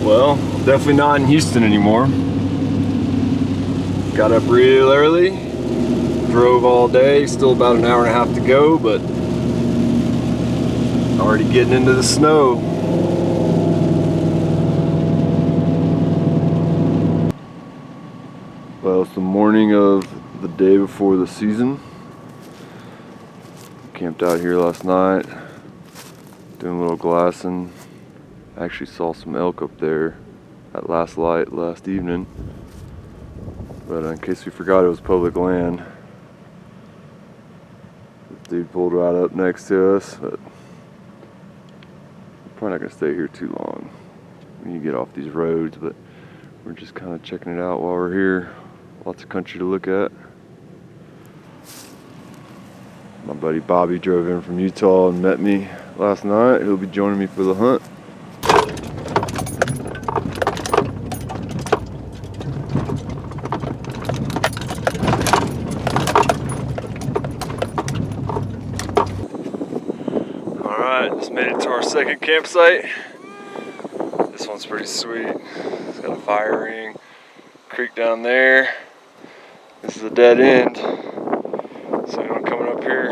Well, definitely not in Houston anymore. Got up real early, drove all day, still about an hour and a half to go, but already getting into the snow. Well, it's the morning of the day before the season. Camped out here last night, doing a little glassing. Actually saw some elk up there at last light last evening. But in case we forgot, it was public land. This dude pulled right up next to us, but we're probably not gonna stay here too long. We need to get off these roads, but we're just kind of checking it out while we're here. Lots of country to look at. My buddy Bobby drove in from Utah and met me last night. He'll be joining me for the hunt. Alright, just made it to our second campsite. This one's pretty sweet. It's got a fire ring, creek down there. This is a dead end. So anyone coming up here,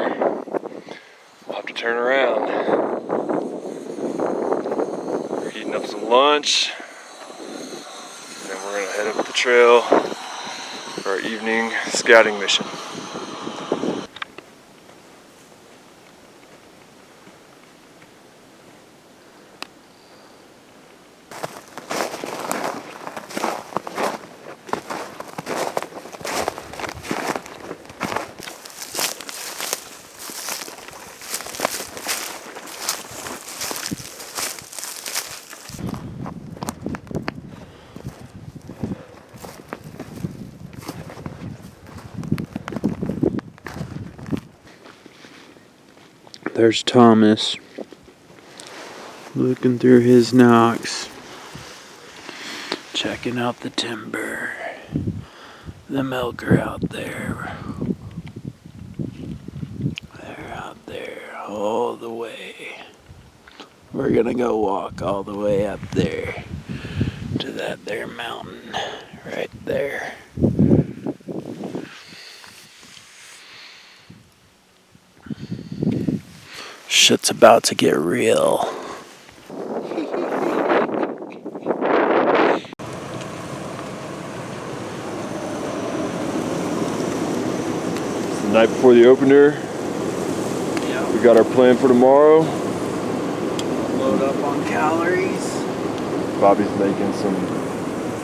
we'll have to turn around. We're heating up some lunch. And then we're gonna head up the trail for our evening scouting mission. There's Thomas looking through his knocks, checking out the timber. The elk are out there. They're out there all the way. We're gonna go walk all the way up there to that there mountain right there. Shit's about to get real. It's the night before the opener. Yep. We got our plan for tomorrow. Load up on calories. Bobby's making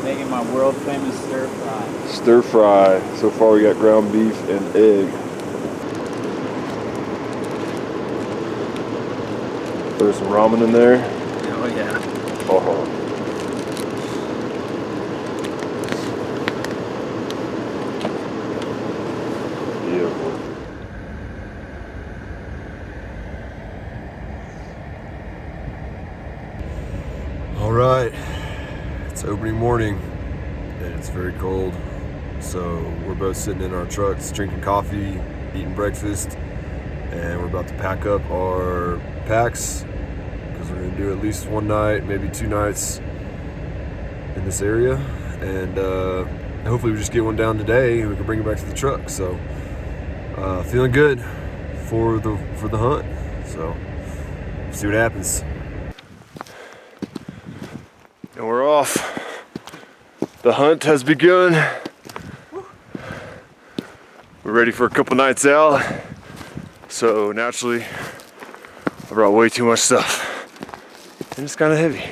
Making my world famous stir fry. stir fry. So far we got ground beef and egg. There's some ramen in there. Oh yeah. Oh. Beautiful. All right, it's opening morning and it's very cold. So we're both sitting in our trucks, drinking coffee, eating breakfast, and we're about to pack up our packs because we're gonna do at least one night, maybe 2 nights in this area, and hopefully we just get one down today and we can bring it back to the truck. So feeling good for the hunt. So see what happens. And we're off. The hunt has begun. We're ready for a couple nights out. So naturally, I brought way too much stuff. And it's kind of heavy.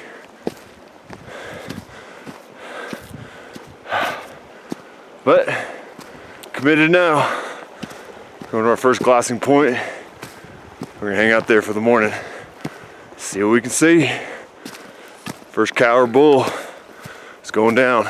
But, committed now. Going to our first glassing point. We're gonna hang out there for the morning. See what we can see. First cow or bull is going down.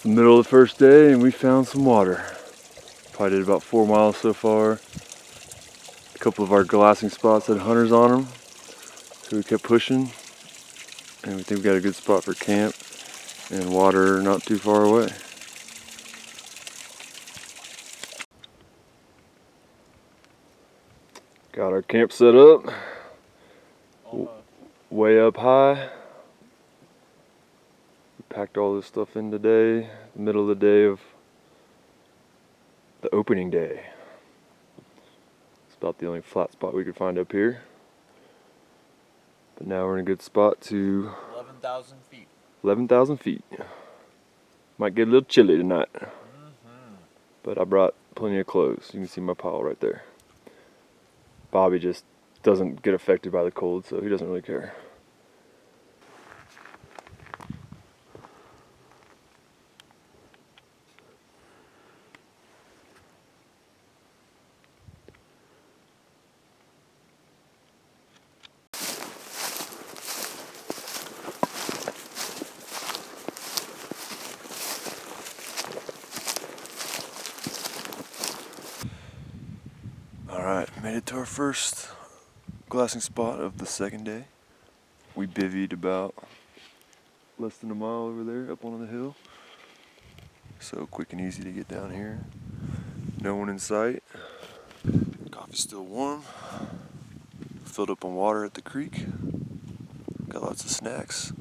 the middle of the first day and we found some water. Probably did about 4 miles so far. A couple of our glassing spots had hunters on them, so we kept pushing. And we think we got a good spot for camp and water not too far away. Got our camp set up. Way up high. We packed all this stuff in today, the middle of the day of the opening day. It's about the only flat spot we could find up here. But now we're in a good spot to 11,000 feet. 11,000 feet. Might get a little chilly tonight. But I brought plenty of clothes. You can see my pile right there. Bobby just doesn't get affected by the cold, so he doesn't really care. Alright, made it to our first glassing spot of the second day. We bivvied about less than a mile over there up on the hill. So quick and easy to get down here. No one in sight. Coffee's still warm. Filled up on water at the creek. Got lots of snacks.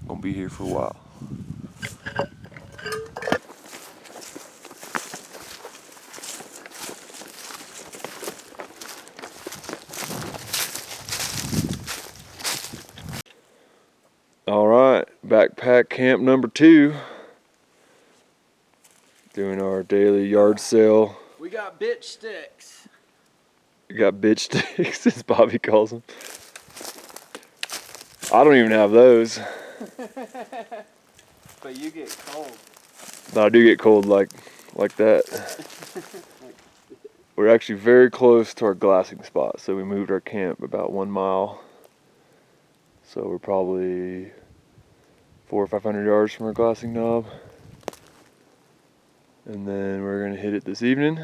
Gonna be here for a while. Alright, backpack camp number 2. Doing our daily yard sale. We got bitch sticks. We got bitch sticks, as Bobby calls them. I don't even have those. But you get cold. But I do get cold like that. We're actually very close to our glassing spot, so we moved our camp about 1 mile. So we're probably 400 or 500 yards from our glassing knob. And then we're gonna hit it this evening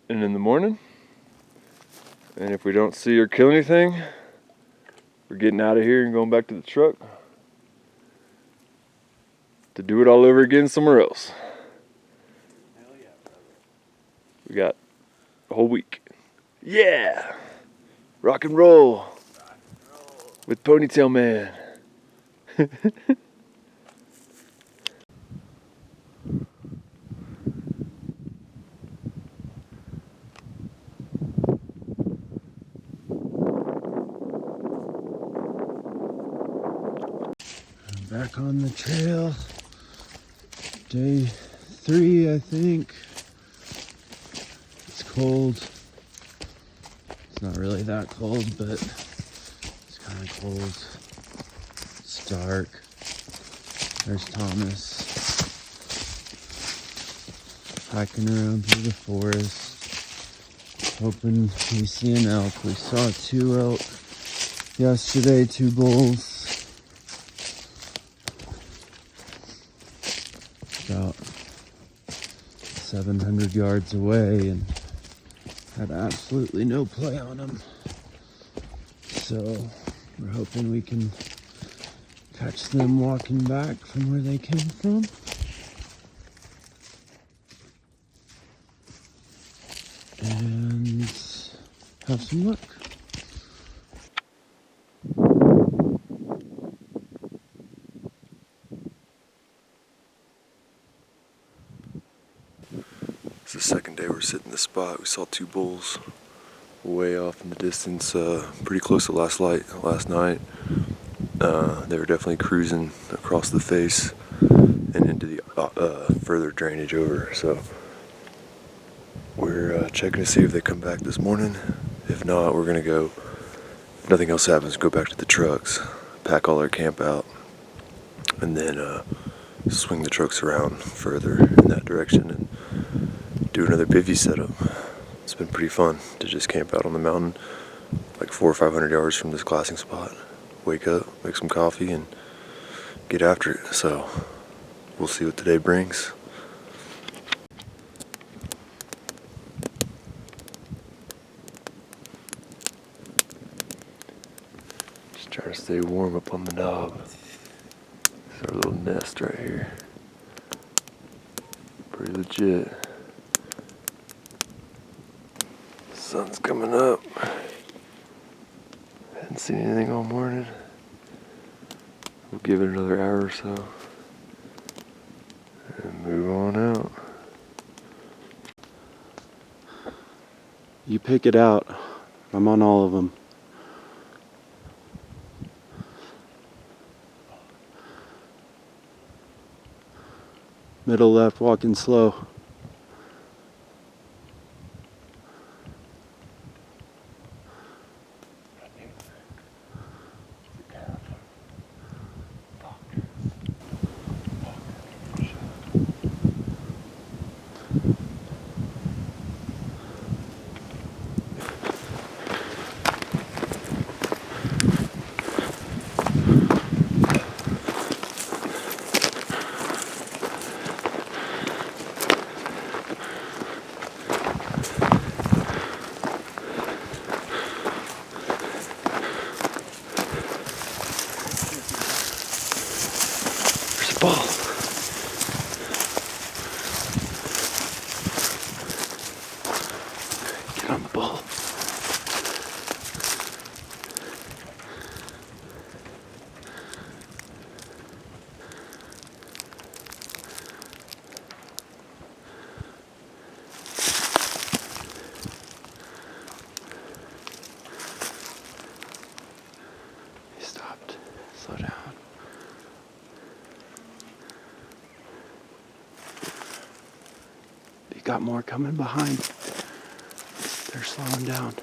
and in the morning. And if we don't see or kill anything, we're getting out of here and going back to the truck to do it all over again somewhere else. Hell yeah, brother. We got a whole week. Yeah! Rock and roll. With Ponytail Man. Back on the trail. Day 3, I think. It's cold. It's not really that cold, but it's kind of cold. It's dark. There's Thomas hiking around through the forest, hoping we see an elk. We saw 2 elk yesterday, 2 bulls. About 700 yards away and had absolutely no play on them. So we're hoping we can catch them walking back from where they came from. And have some luck. It's the second day we're sitting in the spot. We saw 2 bulls way off in the distance, pretty close to last night. They were definitely cruising across the face and into the further drainage over. So we're checking to see if they come back this morning. If not, we're gonna go, if nothing else happens, go back to the trucks, pack all our camp out, and then swing the trucks around further in that direction and do another bivvy setup. It's been pretty fun to just camp out on the mountain, like 400 or 500 yards from this glassing spot. Wake up, make some coffee, and get after it. So we'll see what today brings. Just trying to stay warm up on the knob. It's our little nest right here. Pretty legit. Sun's coming up. Hadn't seen anything all morning. We'll give it another hour or so and move on out. You pick it out. I'm on all of them. Middle left, walking slow. Ball. Get on the ball. He stopped. Slow down. Got more coming behind. They're slowing down.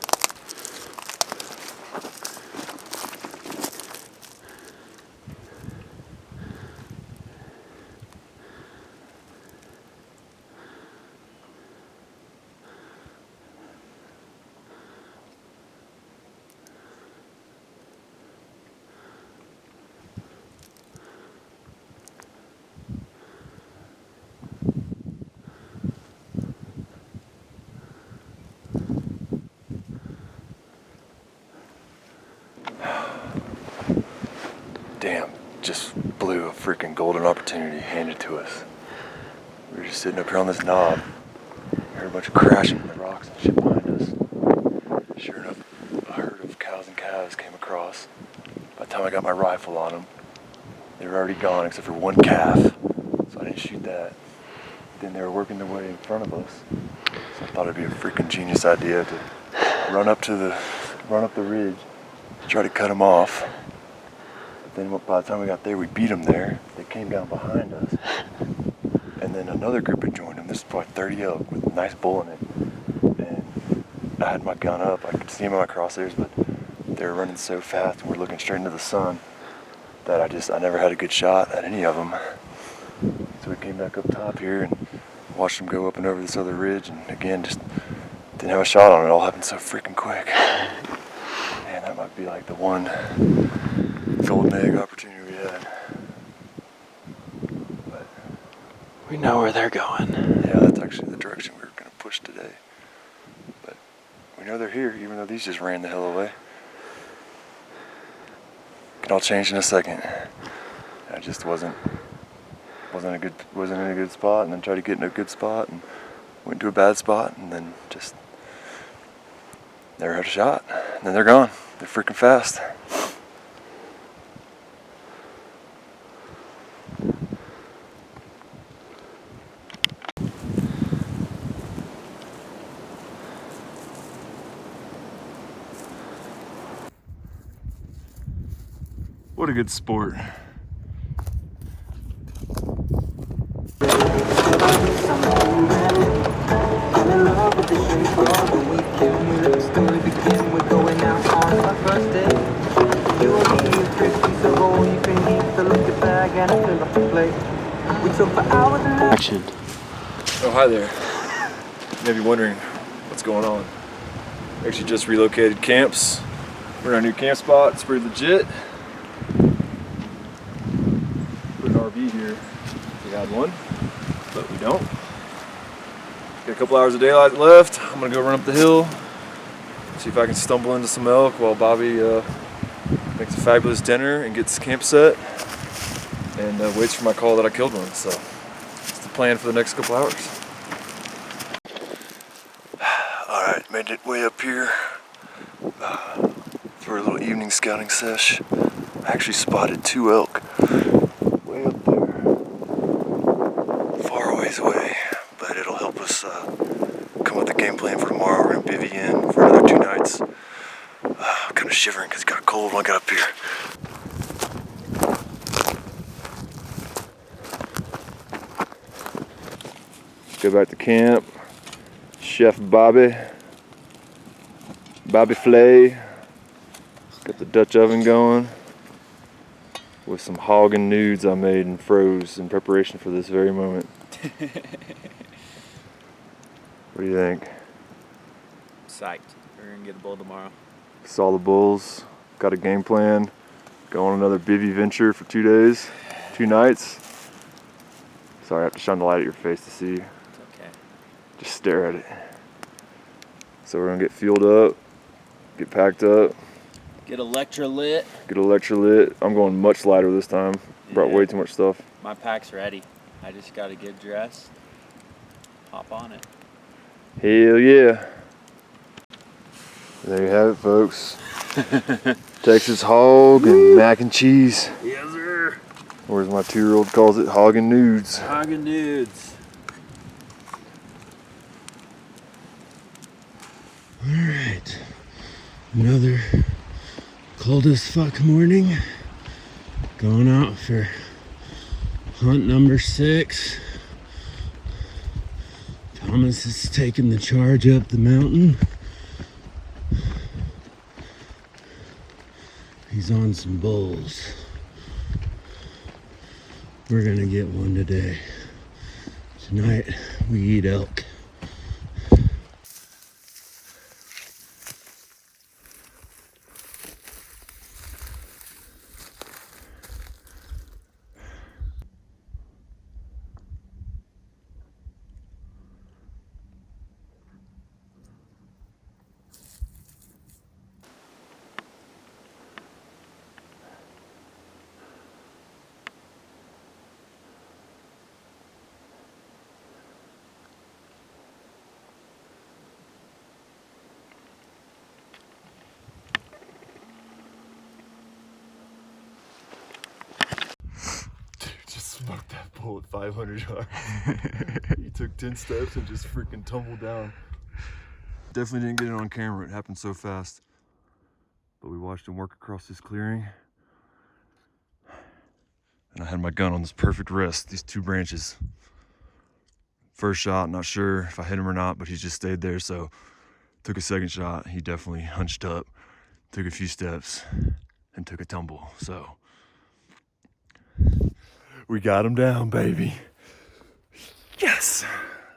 Damn, just blew a freaking golden opportunity handed to us. We were just sitting up here on this knob. Heard a bunch of crashing in the rocks and shit behind us. Sure enough, a herd of cows and calves came across. By the time I got my rifle on them, they were already gone except for one calf. So I didn't shoot that. Then they were working their way in front of us. So I thought it'd be a freaking genius idea to run up the ridge, try to cut them off. Then by the time we got there, we beat them there. They came down behind us. And then another group had joined them. This is probably 30 elk with a nice bull in it. And I had my gun up. I could see them in my crosshairs, but they were running so fast and we're looking straight into the sun that I never had a good shot at any of them. So we came back up top here and watched them go up and over this other ridge. And again, just didn't have a shot on it. It all happened so freaking quick. Man, that might be like the one golden egg opportunity we had. But We know where they're going. yeah, that's actually the direction we were going to push today. But we know they're here, even though these just ran the hell away. Can all change in a second. I just wasn't in a good spot, and then tried to get in a good spot, and went to a bad spot, and then just never had a shot. And then they're gone. They're freaking fast. What a good sport. Action. Oh, hi there. You may be wondering what's going on. We actually just relocated camps. We're in our new camp spot. It's pretty legit. Put an RV here. We had one, but we don't. Got a couple hours of daylight left. I'm gonna go run up the hill, see if I can stumble into some elk while Bobby makes a fabulous dinner and gets camp set and waits for my call that I killed one. So that's the plan for the next couple hours. All right, made it way up here for a little evening scouting sesh. I actually spotted 2 elk way up there, far a ways away, but it'll help us come up with a game plan for tomorrow. We're gonna bivvy in for another 2 nights. I'm kind of shivering because it got cold when I got up here. Go back to camp. Chef Bobby Flay, got the Dutch oven going with some hogging nudes I made and froze in preparation for this very moment. What do you think? Psyched. We're gonna get a bull tomorrow. Saw the bulls, got a game plan, go on another bivvy venture for 2 days, 2 nights. Sorry, I have to shine the light at your face to see. It's okay. Just stare at it. So we're gonna get fueled up, get packed up, Get Electra lit. get electrolyte. I'm going much lighter this time. Brought way too much stuff. My pack's ready. I just gotta get dressed. Hop on it. Hell yeah. There you have it, folks. Texas hog and mac and cheese. Yes, sir. Or as my 2-year-old calls it, hog and nudes. Hogging nudes. Alright, another cold as fuck morning. Going out for hunt number 6. Thomas is taking the charge up the mountain. He's on some bulls. We're gonna get one today. Tonight we eat elk. Smoked that bull at 500 yards. He took 10 steps and just freaking tumbled down. Definitely didn't get it on camera. It happened so fast. But we watched him work across this clearing. And I had my gun on this perfect rest, these 2 branches. First shot, not sure if I hit him or not, but he just stayed there. So took a second shot. He definitely hunched up, took a few steps, and took a tumble. So we got him down, baby. Yes!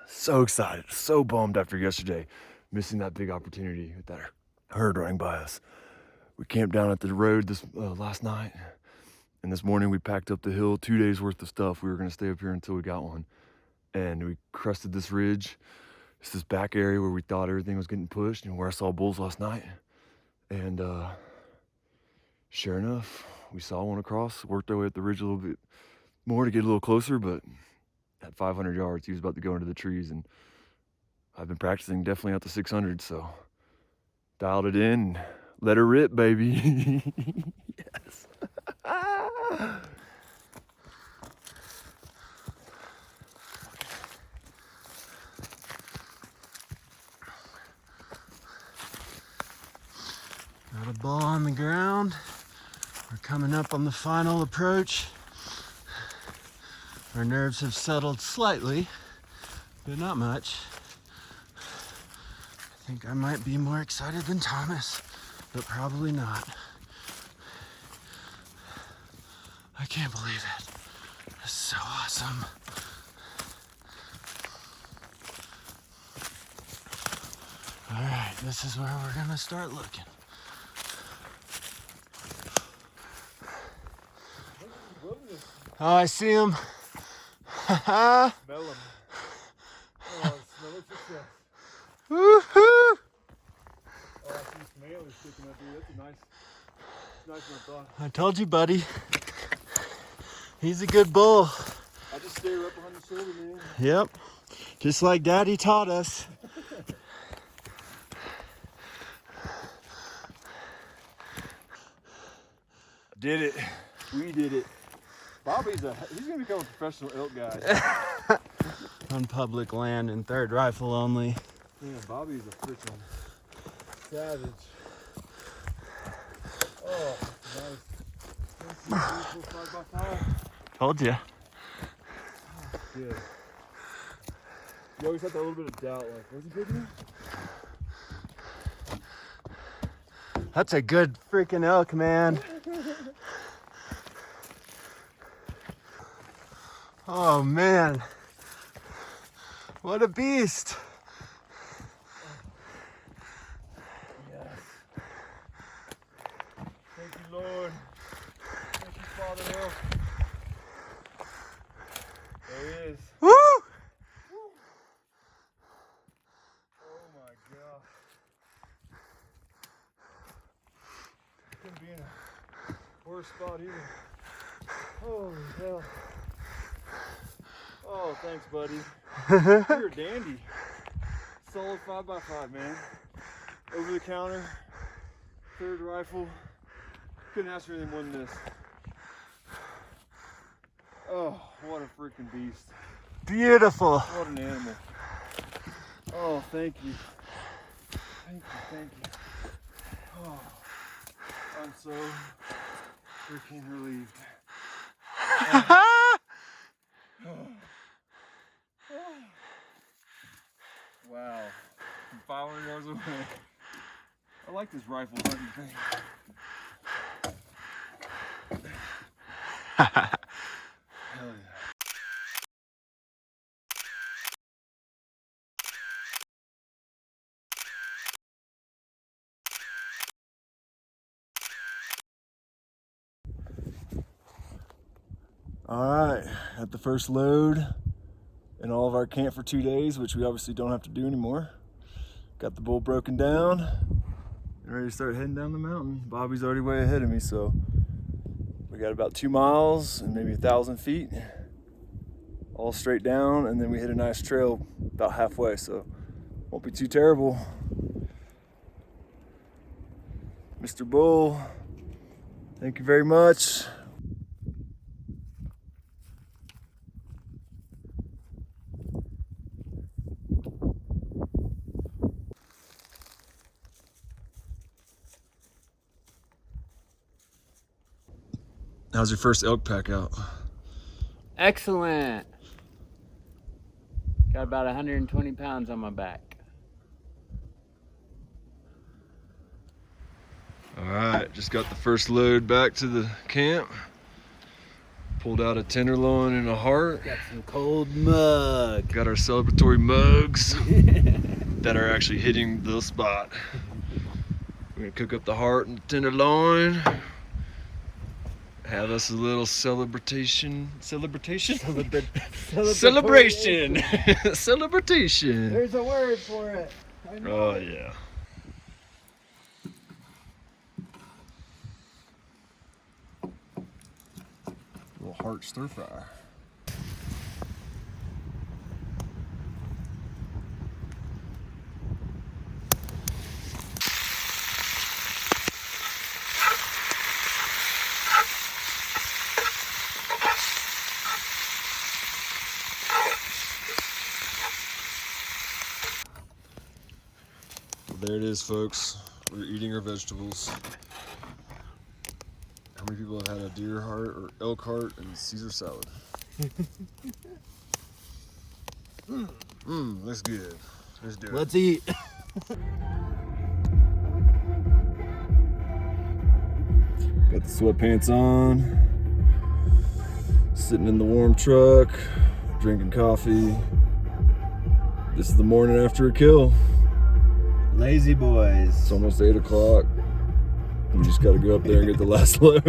So excited, so bummed after yesterday, missing that big opportunity with that herd running by us. We camped down at the road this last night, and this morning we packed up the hill, 2 days worth of stuff. We were gonna stay up here until we got one. And we crested this ridge. It's this back area where we thought everything was getting pushed and where I saw bulls last night. And sure enough, we saw one across, worked our way up the ridge a little bit more to get a little closer, but at 500 yards, he was about to go into the trees, and I've been practicing definitely out to 600, so dialed it in and let her rip, baby. Yes. Got a bull on the ground. We're coming up on the final approach. Our nerves have settled slightly, but not much. I think I might be more excited than Thomas, but probably not. I can't believe it. It's so awesome. All right, this is where we're gonna start looking. Oh, I see him. Smell them. Oh, smell of success. Woohoo! Oh, I see some antlers sticking up here. That's a nice one, I thought. I told you, buddy. He's a good bull. I just stay right behind the shoulder, man. Yep. Just like Daddy taught us. Did it. We did it. Bobby's he's gonna become a professional elk guy. On public land and third rifle only. Yeah, Bobby's a freaking savage. Oh, nice. 5x5. Told ya. Good. You always have that little bit of doubt, like, was he big enough? That's a good freaking elk, man. Oh man. What a beast. Yes. Thank you, Lord. Thank you, Father Elk. There he is. Woo! Oh my God. Couldn't be in a worse spot either. Holy hell. Oh, thanks, buddy. You're a dandy. Solid 5x5, man. Over the counter, third rifle. Couldn't ask for anything more than this. Oh, what a freaking beast. Beautiful. What an animal. Oh, thank you. Thank you. Oh, I'm so freaking relieved. Wow. I'm 500 yards away. I like this rifle hunting thing. Hell yeah. All right, at the first load in all of our camp for 2 days, which we obviously don't have to do anymore. Got the bull broken down and ready to start heading down the mountain. Bobby's already way ahead of me, so we got about 2 miles and maybe 1,000 feet, all straight down, and then we hit a nice trail about halfway, so won't be too terrible. Mr. Bull, thank you very much. How's your first elk pack out? Excellent. Got about 120 pounds on my back. All right, just got the first load back to the camp. Pulled out a tenderloin and a heart. Got some cold mug. Got our celebratory mugs that are actually hitting the spot. We're gonna cook up the heart and the tenderloin. Have us a little celebration. Celebration. There's a word for it. Oh yeah. Little heart stir fry. There it is, folks. We're eating our vegetables. How many people have had a deer heart or elk heart and Caesar salad? That's good. Let's do it. Let's eat. Got the sweatpants on. Sitting in the warm truck, drinking coffee. This is the morning after a kill. Lazy boys. It's almost 8 o'clock. We just got to go up there and get the last load.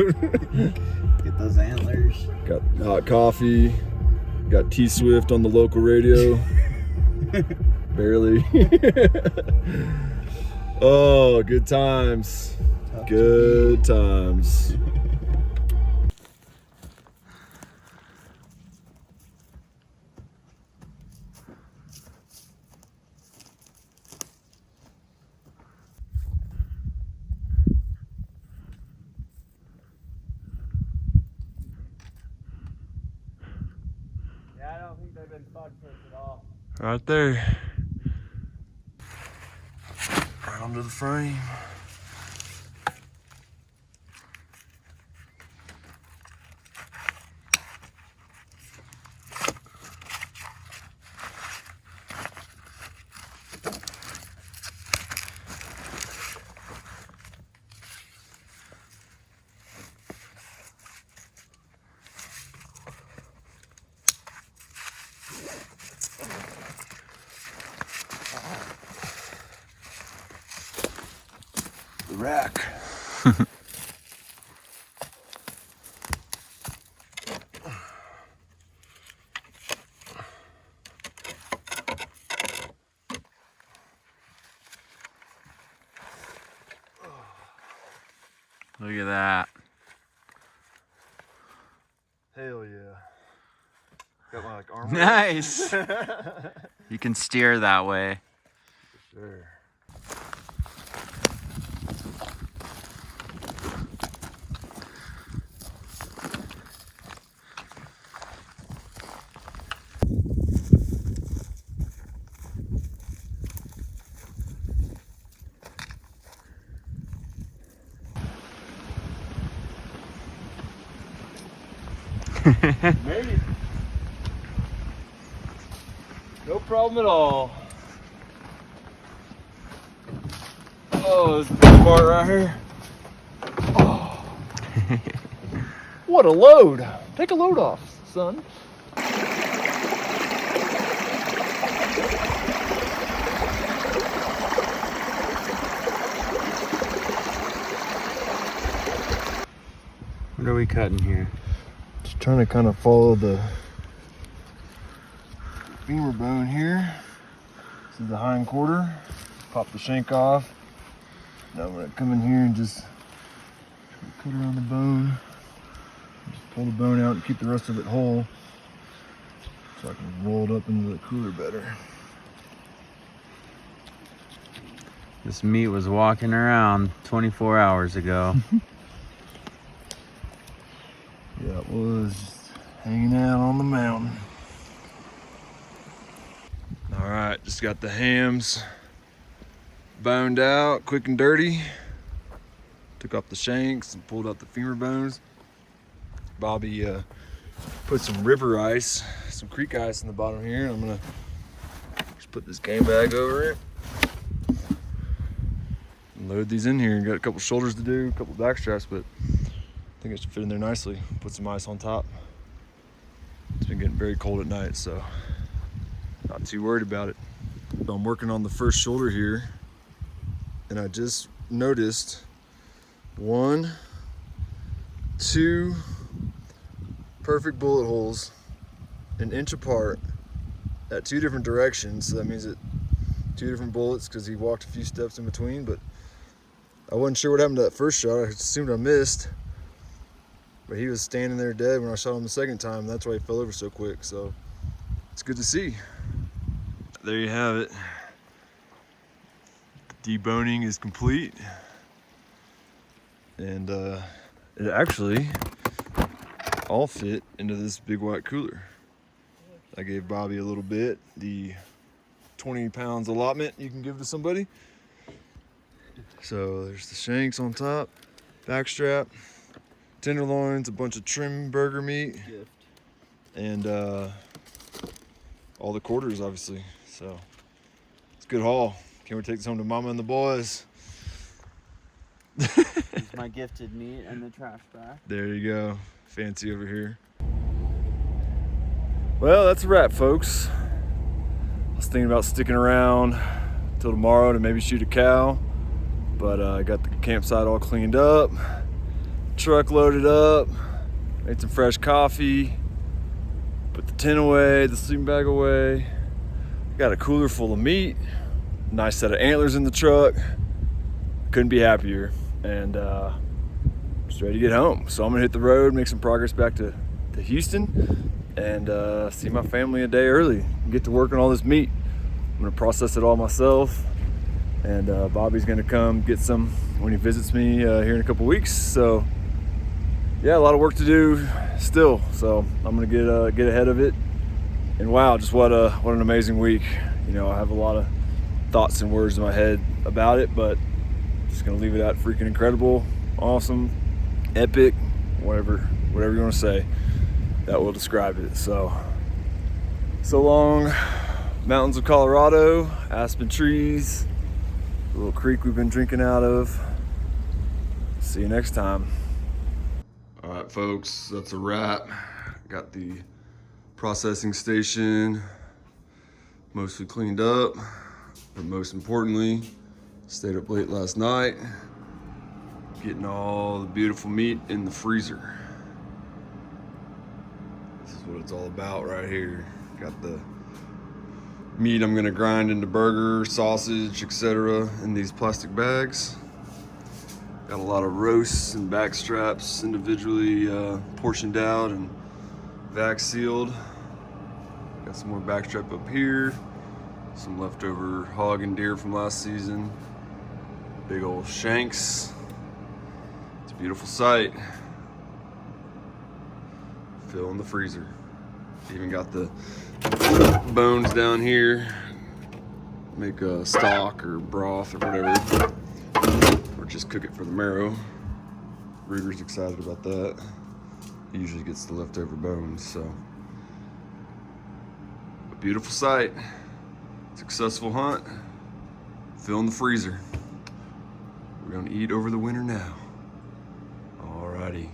Get those antlers. Got hot coffee, Got T-Swift on the local radio. Barely. Oh, good times. Good times. Yeah, I don't think they've been bug-proof at all. Right there. Right under the frame. The rack. Look at that. Hell yeah. Got my like arm. Nice. You can steer that way. Sure. Made it. No problem at all. Oh, this is the best part right here. Oh. What a load. Take a load off, son. What are we cutting here? Just trying to kind of follow the femur bone here. This is the hind quarter. Pop the shank off. Now I'm gonna come in here and just cut around the bone. Just pull the bone out and keep the rest of it whole, so I can roll it up into the cooler better. This meat was walking around 24 hours ago. Yeah, it was just hanging out on the mountain. All right, just got the hams boned out, quick and dirty. Took off the shanks and pulled out the femur bones. Bobby put some river ice, some creek ice in the bottom here. I'm gonna just put this game bag over it. And load these in here. Got a couple shoulders to do, a couple back straps, but I think it should fit in there nicely. Put some ice on top. It's been getting very cold at night, so not too worried about it. So I'm working on the first shoulder here, and I just noticed 1, 2 perfect bullet holes, an inch apart at 2 different directions. So that means that 2 different bullets, because he walked a few steps in between, but I wasn't sure what happened to that first shot. I assumed I missed. But he was standing there dead when I shot him the second time. That's why he fell over so quick. So it's good to see. There you have it. Deboning is complete. And it actually all fit into this big white cooler. I gave Bobby a little bit, the 20 pounds allotment you can give to somebody. So there's the shanks on top, back strap, tenderloins, a bunch of trim burger meat, and all the quarters, obviously. So it's a good haul. Can't wait to take this home to Mama and the boys. Here's my gifted meat and the trash bag. There you go. Fancy over here. Well, that's a wrap, folks. I was thinking about sticking around till tomorrow to maybe shoot a cow, but I got the campsite all cleaned up, truck loaded up, made some fresh coffee, Put the tent away, the sleeping bag away. Got a cooler full of meat. Nice set of antlers in the truck. Couldn't be happier. And just ready to get home. So I'm gonna hit the road, make some progress back to Houston, and see my family a day early and get to work on all this meat. I'm gonna process it all myself, and Bobby's gonna come get some when he visits me here in a couple weeks. So yeah, a lot of work to do still. So I'm gonna get ahead of it. And wow, just what an amazing week. You know, I have a lot of thoughts and words in my head about it, but just gonna leave it at freaking incredible, awesome, epic, whatever you want to say that will describe it. So long, mountains of Colorado, aspen trees, the little creek we've been drinking out of. See you next time. All right, folks, that's a wrap. Got the processing station mostly cleaned up, but most importantly, stayed up late last night getting all the beautiful meat in the freezer. This is what it's all about right here. Got the meat I'm gonna grind into burger, sausage, etc. in these plastic bags. Got a lot of roasts and back straps individually portioned out and vac sealed. Got some more backstrap up here. Some leftover hog and deer from last season. Big old shanks. It's a beautiful sight. Fill in the freezer. Even got the bones down here. Make a stock or broth or whatever. Or just cook it for the marrow. Ruger's excited about that. He usually gets the leftover bones, so. A beautiful sight. Successful hunt. Fill in the freezer. We're gonna eat over the winter now. Alrighty.